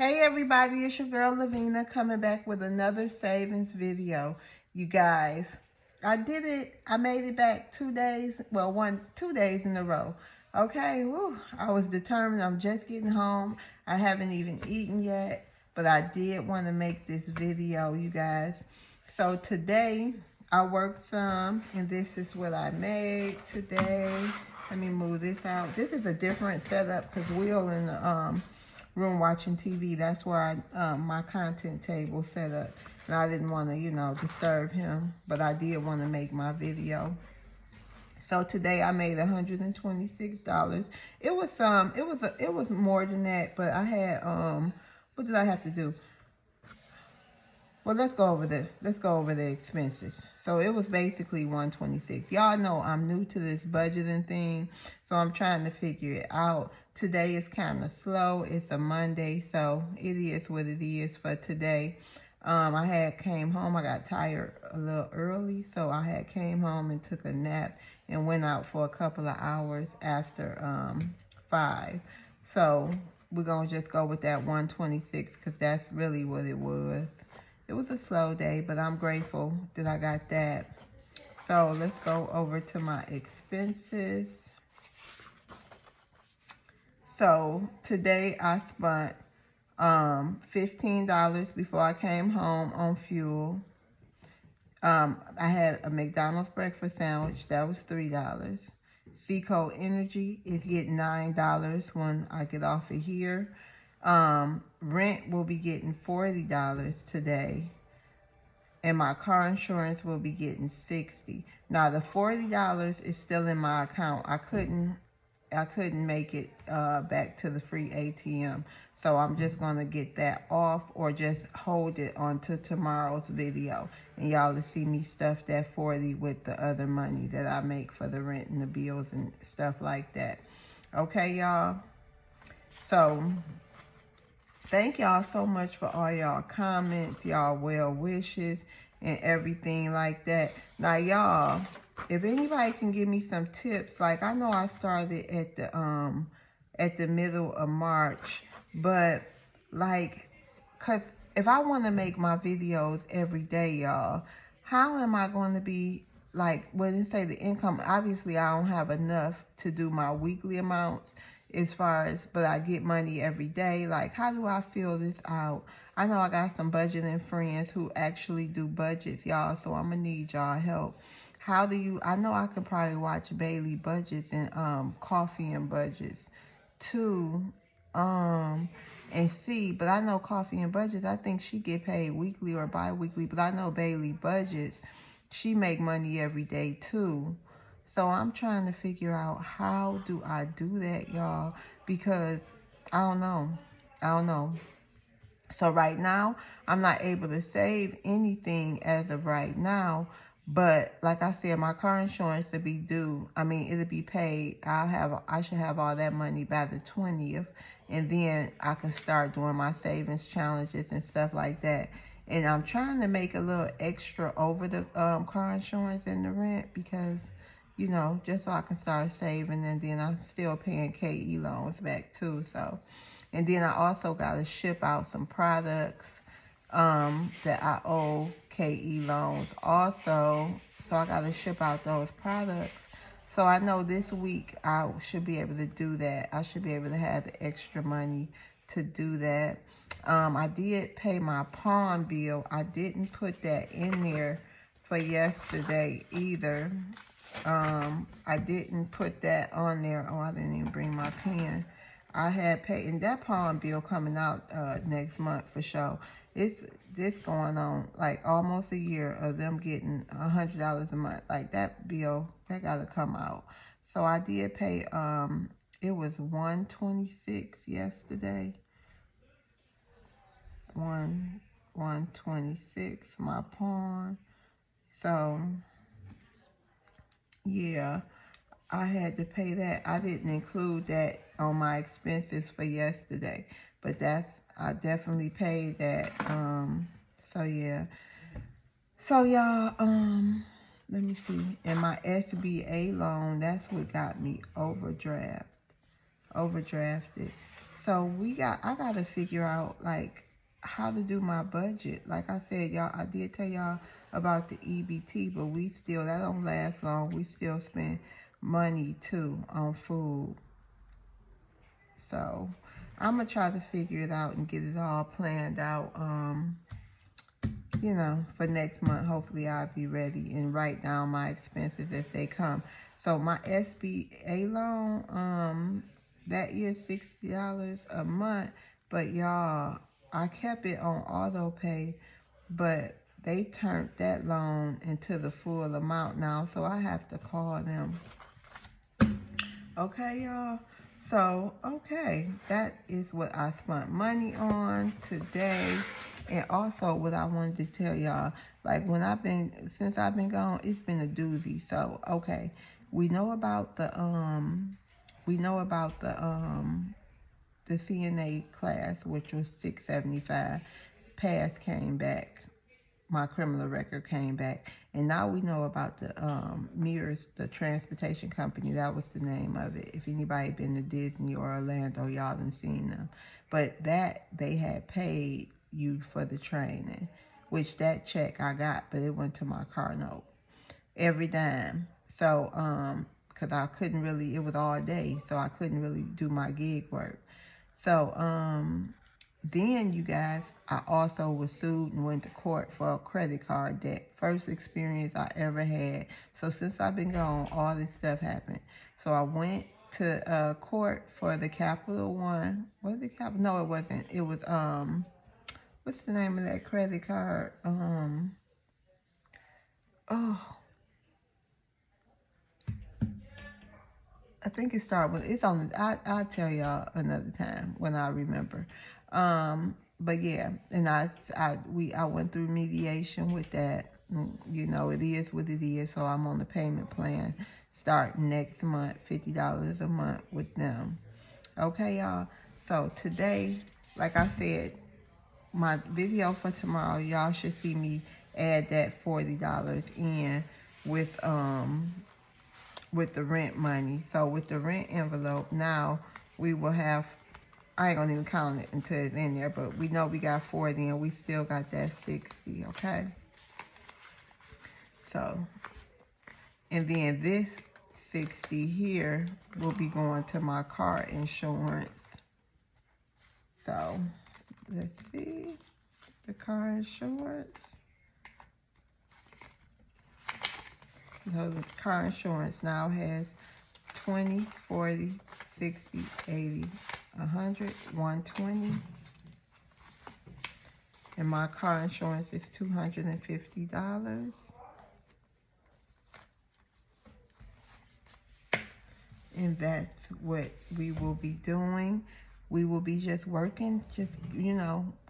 Hey everybody, it's your girl Lavina coming back with another savings video. You guys, I did it. I made it back 2 days. Well, 2 days in a row. Okay, whew, I was determined. I'm just getting home. I haven't even eaten yet, but I did want to make this video, you guys. So today, I worked some, and this is what I made today. Let me move this out. This is a different setup because Will in the room watching TV. That's where my content table set up. And I didn't want to, disturb him, but I did want to make my video. So today I made $126. It was more than that, but I had what did I have to do? Well, let's go over the expenses. So it was basically $126. Y'all know I'm new to this budgeting thing, so I'm trying to figure it out. Today is kind of slow. It's a Monday, so it is what it is for today. I had came home. I got tired a little early, so I had came home and took a nap and went out for a couple of hours after 5. So we're gonna just go with that 126 because that's really what it was. It was a slow day, but I'm grateful that I got that. So let's go over to my expenses. So today I spent $15 before I came home on fuel. I had a McDonald's breakfast sandwich. That was $3. Seco Energy is getting $9 when I get off of here. Rent will be getting $40 today. And my car insurance will be getting $60. Now the $40 is still in my account. I couldn't make it back to the free ATM. So I'm just gonna get that off or just hold it onto tomorrow's video. And y'all will see me stuff that 40 with the other money that I make for the rent and the bills and stuff like that. Okay, y'all? So thank y'all so much for all y'all comments, y'all well wishes, and everything like that. Now, y'all, if anybody can give me some tips, like I know I started at the middle of March, but like, cause if I want to make my videos every day, y'all, how am I going to be like when you say the income? Obviously, I don't have enough to do my weekly amounts. As far as, but I get money every day. Like, how do I fill this out? I know I got some budgeting friends who actually do budgets, y'all, so I'm gonna need y'all help. How do you, I know I could probably watch Bailey budgets and Coffee and budgets too, and see, but I know Coffee and budgets, I think she get paid weekly or bi-weekly, but I know Bailey budgets, she make money every day too. So I'm trying to figure out how do I do that, y'all, because I don't know. So right now, I'm not able to save anything as of right now. But like I said, my car insurance will be due. I mean, it'll be paid. I should have all that money by the 20th. And then I can start doing my savings challenges and stuff like that. And I'm trying to make a little extra over the car insurance and the rent because, just so I can start saving, and then I'm still paying KE loans back too. So, and then I also got to ship out some products that I owe KE loans also. So I got to ship out those products. So I know this week I should be able to do that. I should be able to have the extra money to do that. I did pay my pawn bill. I didn't put that in there for yesterday either. I didn't put that on there. Oh, I didn't even bring my pen. I had paid, and that pawn bill coming out next month for sure. It's this going on like almost a year of them getting $100 a month. Like that bill, that gotta come out. So I did pay. It was $126 yesterday. 126 my pawn. So yeah, I had to pay that. I didn't include that on my expenses for yesterday, but I definitely paid that. So yeah. So y'all, let me see. And my SBA loan, that's what got me overdrafted. So I gotta figure out like how to do my budget. Like I said, y'all, I did tell y'all about the EBT, but that don't last long. We still spend money too on food. So I'm gonna try to figure it out and get it all planned out. For next month, hopefully I'll be ready and write down my expenses as they come. So my SBA loan, that is $60 a month, but y'all, I kept it on auto pay, but they turned that loan into the full amount now, so I have to call them. Okay, y'all. So, okay, that is what I spent money on today. And also what I wanted to tell y'all, like since I've been gone, it's been a doozy. So, okay, we know about the CNA class, which was $675. Pass came back. My criminal record came back, and now we know about the Mirrors, the transportation company. That was the name of it. If anybody been to Disney or Orlando, y'all done seen them. But that they had paid you for the training, which that check I got, but it went to my car note every dime. So because I couldn't really, it was all day, so I couldn't really do my gig work. So then, you guys, I also was sued and went to court for a credit card debt. First experience I ever had. So since I've been gone, all this stuff happened. So I went to court for the Capital One. Was it Capital? No, it wasn't. It was, what's the name of that credit card? I think it started with, it's on, I'll tell y'all another time when I remember. But yeah, and I went through mediation with that. It is what it is, so I'm on the payment plan starting next month, $50 a month with them. Okay, y'all. So today, like I said, my video for tomorrow, y'all should see me add that $40 in with the rent money. So with the rent envelope, now we will have, I ain't gonna even count it until it's in there, but we know we got 40 and we still got that 60, okay? So, and then this 60 here will be going to my car insurance. So, let's see, the car insurance. So the car insurance now has 20, 40, 60, 80, 100, 120. And my car insurance is $250. And that's what we will be doing. We will be just working,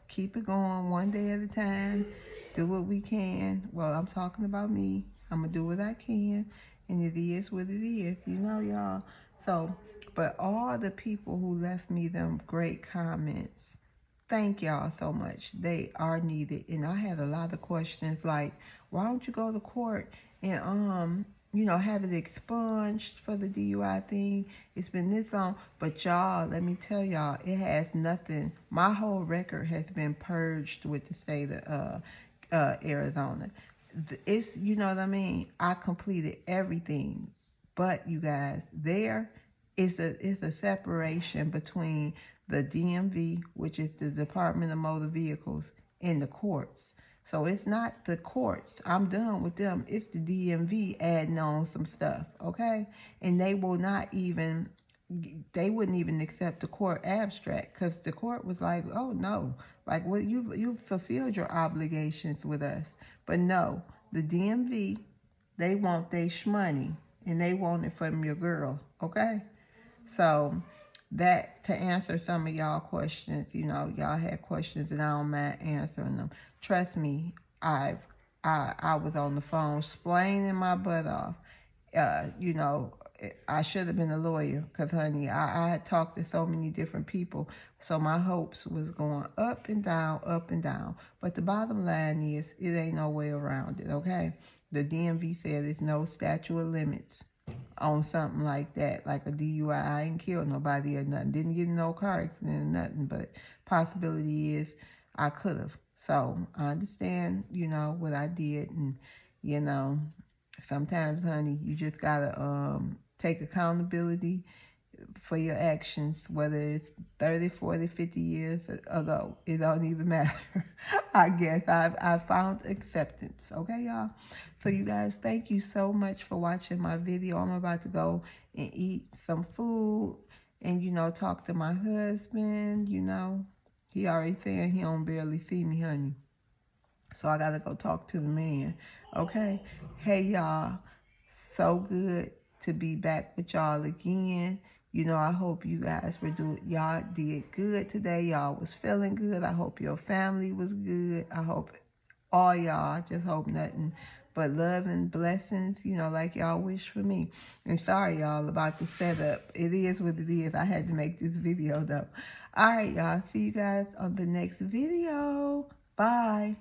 keep it going one day at a time. Do what we can. Well, I'm talking about me. I'm going to do what I can. And it is what it is, y'all. So, but all the people who left me them great comments, thank y'all so much. They are needed. And I had a lot of questions like, why don't you go to court and, have it expunged for the DUI thing? It's been this long. But y'all, let me tell y'all, it has nothing. My whole record has been purged with the state of Arizona. It's, you know what I mean? I completed everything. But you guys, there is a separation between the DMV, which is the Department of Motor Vehicles, and the courts. So it's not the courts. I'm done with them. It's the DMV adding on some stuff, okay? And they wouldn't even accept the court abstract because the court was like, oh no, like, well, you fulfilled your obligations with us. But no, the DMV, they want their shmoney and they want it from your girl, okay? So that, to answer some of y'all questions, y'all had questions and I don't mind answering them. Trust me, I was on the phone explaining my butt off. I should have been a lawyer because, honey, I had talked to so many different people. So my hopes was going up and down, up and down. But the bottom line is, it ain't no way around it, okay? The DMV said there's no statute of limits on something like that, like a DUI. I ain't killed nobody or nothing. Didn't get in no car accident or nothing, but possibility is I could have. So I understand, you know, what I did, and you know, sometimes, honey, you just gotta take accountability for your actions, whether it's 30, 40, 50 years ago. It don't even matter. I guess I found acceptance. Okay, y'all? So you guys, thank you so much for watching my video. I'm about to go and eat some food and, you know, talk to my husband, you know. He already saying he don't barely see me, honey. So I got to go talk to the man. Okay? Hey, y'all. So good to be back with y'all again. You know, I hope you guys y'all did good today. Y'all was feeling good. I hope your family was good. I hope all y'all, just hope nothing but love and blessings, you know, like y'all wish for me. And sorry, y'all, about the setup. It is what it is. I had to make this video, though. All right, y'all. See you guys on the next video. Bye.